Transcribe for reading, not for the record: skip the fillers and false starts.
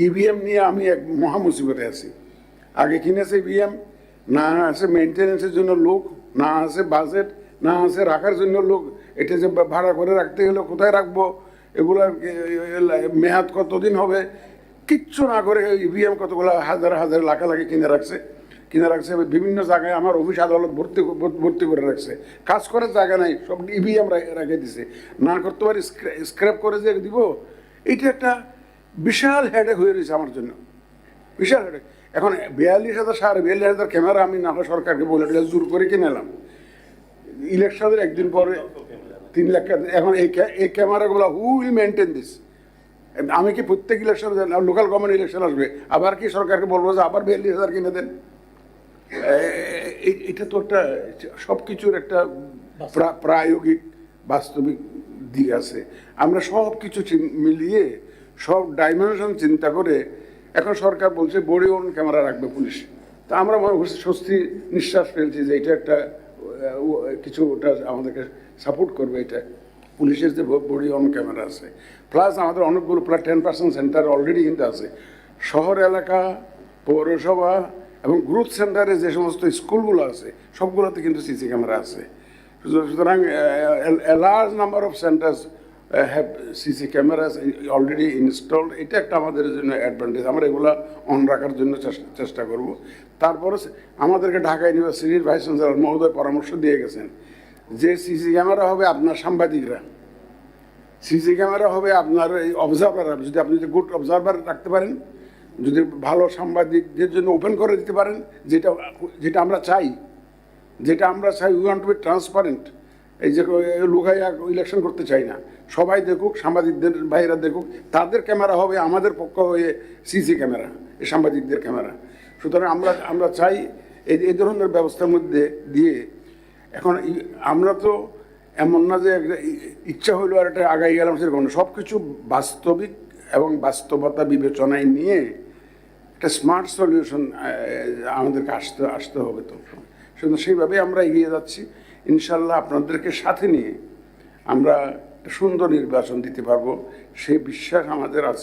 EVM নিয়ে আমি এক মহা মুসিবতে আছি। আগে কিনেছে ইভিএম, না আছে মেনটেন্যান্সের জন্য লোক, না আছে বাজেট, না আছে রাখার জন্য লোক। এটা যে ভাড়া করে রাখতে গেলে কোথায় রাখবো, এগুলার মেয়াদ কতদিন হবে, কিচ্ছু না করে ইভিএম কতগুলো হাজার হাজার লাখা লাখে কিনে রাখছে। বিভিন্ন জায়গায় আমার অফিস আদালত ভর্তি করে রাখছে। কাজ করার জায়গা নাই, সব ইভিএম রেখে দিছে। না করতে পারি স্ক্র্যাপ করে যে দিব, এইটা একটা বিশাল হেডেক হয়ে রয়েছে আমার জন্য, বিশাল হেডেক। এখন 42,000 ক্যামেরা আমি না সরকারকে বলে জোর করে কিনে এলাম। ইলেকশনের একদিন পরে 3 লাখ। এখন এই ক্যামেরাগুলো হু উইল মেনটেন দিস? আমি কি প্রত্যেক ইলেকশন, লোকাল গভর্নমেন্ট ইলেকশন আসবে, আবার কি সরকারকে বলবো যে আবার 42,000 কিনে দেন? এটা তো একটা সব কিছুর একটা প্রায়োগিক বাস্তবিক দিক আছে। আমরা সব কিছু মিলিয়ে সব ডাইমেনশন চিন্তা করে এখন সরকার বলছে বডি ওন ক্যামেরা রাখবে পুলিশ। তা আমরা স্বস্তি নিঃশ্বাস ফেলছি যে এটা একটা কিছু ওটা আমাদেরকে সাপোর্ট করবে। এটা পুলিশের যে বডি অন ক্যামেরা আছে, প্লাস আমাদের অনেকগুলো প্রায় 10% সেন্টার অলরেডি কিন্তু আছে। শহর এলাকা, পৌরসভা এবং গ্রুপ সেন্টারে যে সমস্ত স্কুলগুলো আছে সবগুলোতে কিন্তু সিসি ক্যামেরা আছে। সুতরাং large number of centres have CC cameras already installed. এটা একটা আমাদের জন্য অ্যাডভান্টেজ। আমরা এগুলো অন রাখার জন্য চেষ্টা করব। তারপরে আমাদেরকে ঢাকা ইউনিভার্সিটির ভাইস চ্যান্সেলর মহোদয় পরামর্শ দিয়ে গেছেন যে সিসি ক্যামেরা হবে আপনার সাংবাদিকরা, সিসি ক্যামেরা হবে আপনার এই অবজারভাররা। যদি আপনি যদি গুড অবজারভার রাখতে পারেন, যদি ভালো সাংবাদিকদের জন্য ওপেন করে দিতে পারেন, যেটা আমরা চাই, we want to be transparent. এই যে লুকাইয়া ইলেকশন করতে চাই না, সবাই দেখুক, সাংবাদিকদের ভাইরা দেখুক, তাদের ক্যামেরা হবে আমাদের পক্ষ হয়ে সিসি ক্যামেরা, এই সাংবাদিকদের ক্যামেরা। সুতরাং আমরা চাই এই ধরনের ব্যবস্থার মধ্যে দিয়ে। এখন আমরা তো এমন না যে ইচ্ছা হইলো আর একটা আগাই গেলাম, সেরকম সব কিছু বাস্তবিক এবং বাস্তবতা বিবেচনায় নিয়ে একটা স্মার্ট সলিউশন আমাদেরকে আসতে হবে। তো শুধু সেইভাবে আমরা এগিয়ে যাচ্ছি। ইনশাল্লাহ আপনাদেরকে সাথে নিয়ে আমরা সুন্দর নির্বাচন দিতে পারবো, সেই বিশ্বাস আমাদের আছে।